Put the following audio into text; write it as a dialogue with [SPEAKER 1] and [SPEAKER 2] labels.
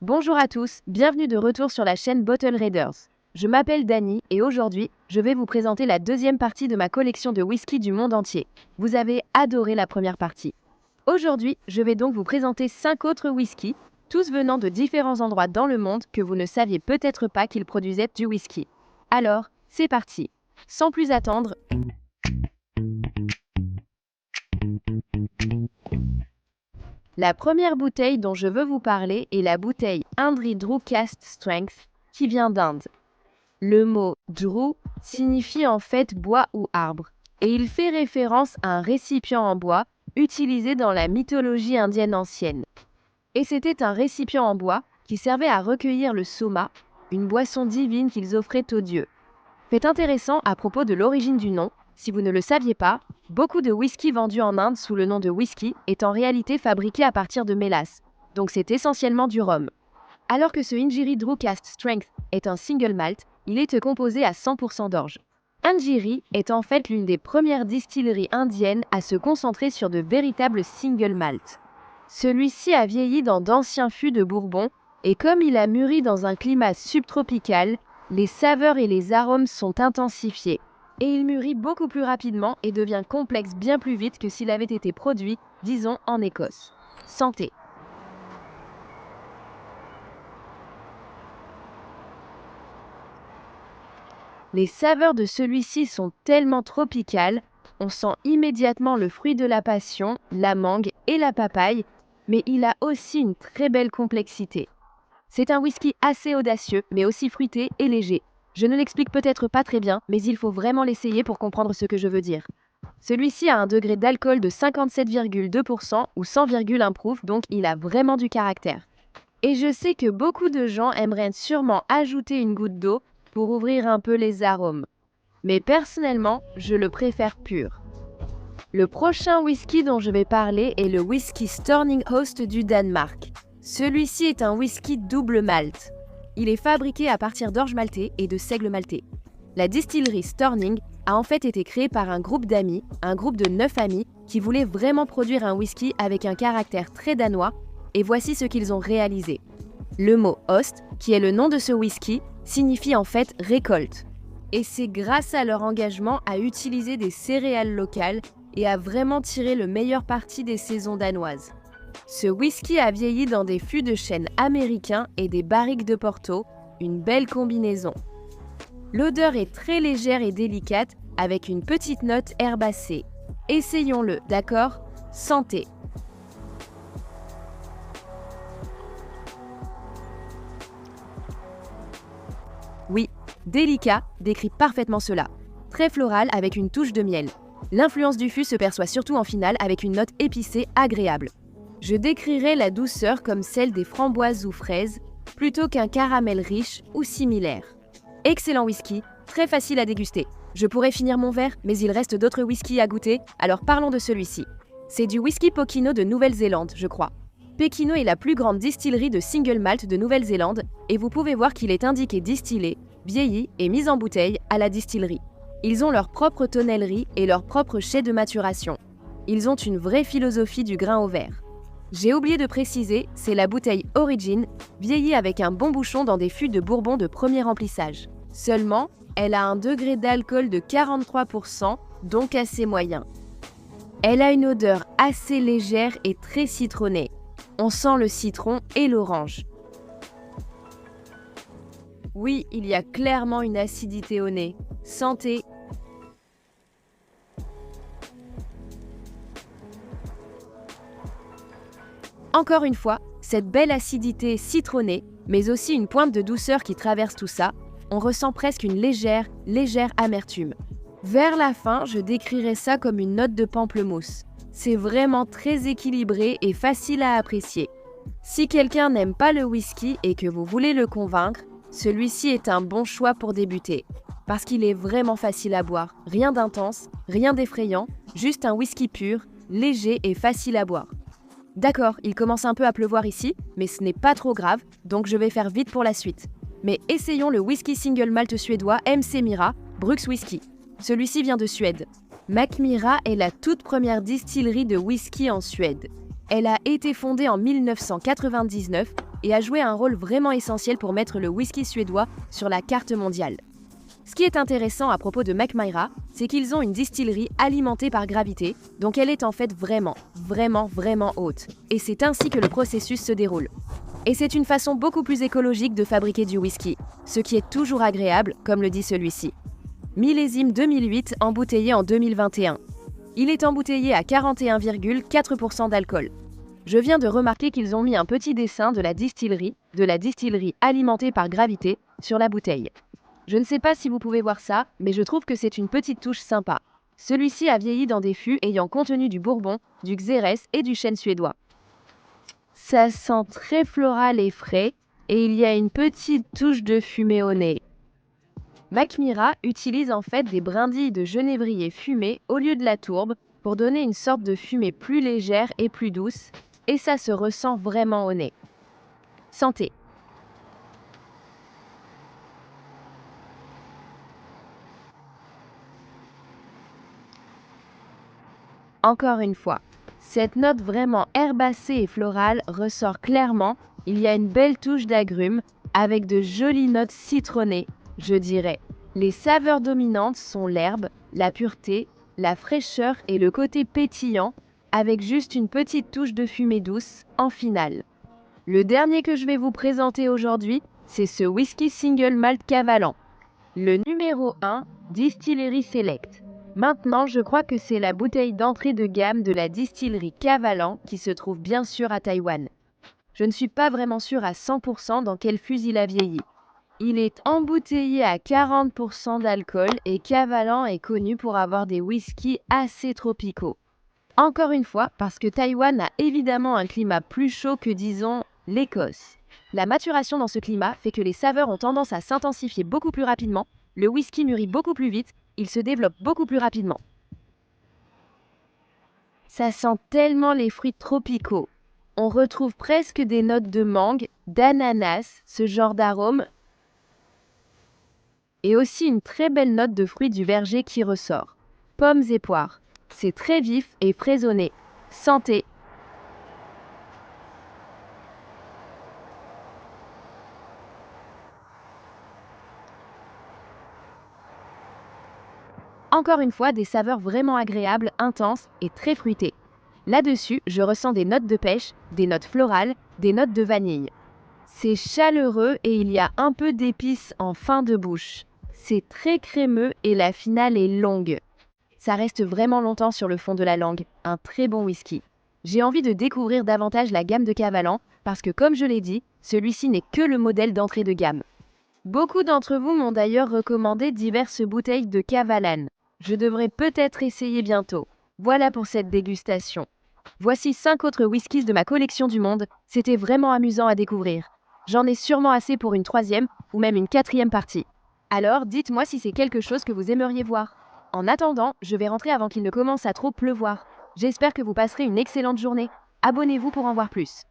[SPEAKER 1] Bonjour à tous, bienvenue de retour sur la chaîne Bottle Raiders. Je m'appelle Dani et aujourd'hui, je vais vous présenter la deuxième partie de ma collection de whisky du monde entier. Vous avez adoré la première partie. Aujourd'hui, je vais donc vous présenter 5 autres whiskies, tous venant de différents endroits dans le monde que vous ne saviez peut-être pas qu'ils produisaient du whisky. Alors, c'est parti. Sans plus attendre, la première bouteille dont je veux vous parler est la bouteille Indri Drew Cask Strength qui vient d'Inde. Le mot Drew signifie en fait bois ou arbre et il fait référence à un récipient en bois utilisé dans la mythologie indienne ancienne. Et c'était un récipient en bois qui servait à recueillir le soma, une boisson divine qu'ils offraient aux dieux. Fait intéressant à propos de l'origine du nom, si vous ne le saviez pas, beaucoup de whisky vendus en Inde sous le nom de whisky est en réalité fabriqué à partir de mélasse, donc c'est essentiellement du rhum. Alors que ce Indri Drew Cask Strength est un single malt, il est composé à 100% d'orge. Indri est en fait l'une des premières distilleries indiennes à se concentrer sur de véritables single malt. Celui-ci a vieilli dans d'anciens fûts de Bourbon et comme il a mûri dans un climat subtropical, les saveurs et les arômes sont intensifiés. Et il mûrit beaucoup plus rapidement et devient complexe bien plus vite que s'il avait été produit, disons, en Écosse. Santé! Les saveurs de celui-ci sont tellement tropicales, on sent immédiatement le fruit de la passion, la mangue et la papaye, mais il a aussi une très belle complexité. C'est un whisky assez audacieux, mais aussi fruité et léger. Je ne l'explique peut-être pas très bien, mais il faut vraiment l'essayer pour comprendre ce que je veux dire. Celui-ci a un degré d'alcool de 57,2% ou 100,1 proof, donc il a vraiment du caractère. Et je sais que beaucoup de gens aimeraient sûrement ajouter une goutte d'eau pour ouvrir un peu les arômes. Mais personnellement, je le préfère pur. Le prochain whisky dont je vais parler est le whisky Storning Host du Danemark. Celui-ci est un whisky double malt. Il est fabriqué à partir d'orge maltais et de seigle maltais. La distillerie Storning a en fait été créée par un groupe d'amis, un groupe de 9 amis, qui voulaient vraiment produire un whisky avec un caractère très danois, et voici ce qu'ils ont réalisé. Le mot host, qui est le nom de ce whisky, signifie en fait récolte. Et c'est grâce à leur engagement à utiliser des céréales locales et à vraiment tirer le meilleur parti des saisons danoises. Ce whisky a vieilli dans des fûts de chêne américains et des barriques de Porto, une belle combinaison. L'odeur est très légère et délicate avec une petite note herbacée. Essayons-le, d'accord? Santé! Oui, délicat décrit parfaitement cela. Très floral avec une touche de miel. L'influence du fût se perçoit surtout en finale avec une note épicée agréable. Je décrirais la douceur comme celle des framboises ou fraises, plutôt qu'un caramel riche ou similaire. Excellent whisky, très facile à déguster. Je pourrais finir mon verre, mais il reste d'autres whiskies à goûter, alors parlons de celui-ci. C'est du whisky Pokeno de Nouvelle-Zélande, je crois. Pekino est la plus grande distillerie de single malt de Nouvelle-Zélande, et vous pouvez voir qu'il est indiqué distillé, vieilli et mis en bouteille à la distillerie. Ils ont leur propre tonnellerie et leur propre chai de maturation. Ils ont une vraie philosophie du grain au verre. J'ai oublié de préciser, c'est la bouteille Origin, vieillie avec un bon bouchon dans des fûts de Bourbon de premier remplissage. Seulement, elle a un degré d'alcool de 43%, donc assez moyen. Elle a une odeur assez légère et très citronnée. On sent le citron et l'orange. Oui, il y a clairement une acidité au nez. Santé! Encore une fois, cette belle acidité citronnée, mais aussi une pointe de douceur qui traverse tout ça, on ressent presque une légère amertume. Vers la fin, je décrirais ça comme une note de pamplemousse. C'est vraiment très équilibré et facile à apprécier. Si quelqu'un n'aime pas le whisky et que vous voulez le convaincre, celui-ci est un bon choix pour débuter. Parce qu'il est vraiment facile à boire, rien d'intense, rien d'effrayant, juste un whisky pur, léger et facile à boire. D'accord, il commence un peu à pleuvoir ici, mais ce n'est pas trop grave, donc je vais faire vite pour la suite. Mais essayons le whisky single malt suédois MC Mira, Brux Whisky. Celui-ci vient de Suède. Mackmyra est la toute première distillerie de whisky en Suède. Elle a été fondée en 1999 et a joué un rôle vraiment essentiel pour mettre le whisky suédois sur la carte mondiale. Ce qui est intéressant à propos de Mackmyra, c'est qu'ils ont une distillerie alimentée par gravité, donc elle est en fait vraiment haute. Et c'est ainsi que le processus se déroule. Et c'est une façon beaucoup plus écologique de fabriquer du whisky, ce qui est toujours agréable, comme le dit celui-ci. Millésime 2008, embouteillé en 2021. Il est embouteillé à 41,4% d'alcool. Je viens de remarquer qu'ils ont mis un petit dessin de la distillerie alimentée par gravité, sur la bouteille. Je ne sais pas si vous pouvez voir ça, mais je trouve que c'est une petite touche sympa. Celui-ci a vieilli dans des fûts ayant contenu du bourbon, du xérès et du chêne suédois. Ça sent très floral et frais, et il y a une petite touche de fumée au nez. Mackmyra utilise en fait des brindilles de genévrier fumé au lieu de la tourbe pour donner une sorte de fumée plus légère et plus douce, et ça se ressent vraiment au nez. Santé! Encore une fois, cette note vraiment herbacée et florale ressort clairement. Il y a une belle touche d'agrumes avec de jolies notes citronnées, je dirais. Les saveurs dominantes sont l'herbe, la pureté, la fraîcheur et le côté pétillant, avec juste une petite touche de fumée douce en finale. Le dernier que je vais vous présenter aujourd'hui, c'est ce whisky single malt Cavalan, le numéro 1 Distillery Select. Maintenant, je crois que c'est la bouteille d'entrée de gamme de la distillerie Cavalan qui se trouve bien sûr à Taïwan. Je ne suis pas vraiment sûre à 100% dans quel fût il a vieilli. Il est embouteillé à 40% d'alcool et Cavalan est connu pour avoir des whiskies assez tropicaux. Encore une fois, parce que Taïwan a évidemment un climat plus chaud que, disons, l'Écosse. La maturation dans ce climat fait que les saveurs ont tendance à s'intensifier beaucoup plus rapidement, le whisky mûrit beaucoup plus vite, il se développe beaucoup plus rapidement. Ça sent tellement les fruits tropicaux. On retrouve presque des notes de mangue, d'ananas, ce genre d'arôme, et aussi une très belle note de fruits du verger qui ressort. Pommes et poires. C'est très vif et fraisonné. Santé! Encore une fois, des saveurs vraiment agréables, intenses et très fruitées. Là-dessus, je ressens des notes de pêche, des notes florales, des notes de vanille. C'est chaleureux et il y a un peu d'épices en fin de bouche. C'est très crémeux et la finale est longue. Ça reste vraiment longtemps sur le fond de la langue, un très bon whisky. J'ai envie de découvrir davantage la gamme de Cavalan parce que comme je l'ai dit, celui-ci n'est que le modèle d'entrée de gamme. Beaucoup d'entre vous m'ont d'ailleurs recommandé diverses bouteilles de Cavalan. Je devrais peut-être essayer bientôt. Voilà pour cette dégustation. Voici 5 autres whiskies de ma collection du monde. C'était vraiment amusant à découvrir. J'en ai sûrement assez pour une troisième ou même une quatrième partie. Alors, dites-moi si c'est quelque chose que vous aimeriez voir. En attendant, je vais rentrer avant qu'il ne commence à trop pleuvoir. J'espère que vous passerez une excellente journée. Abonnez-vous pour en voir plus.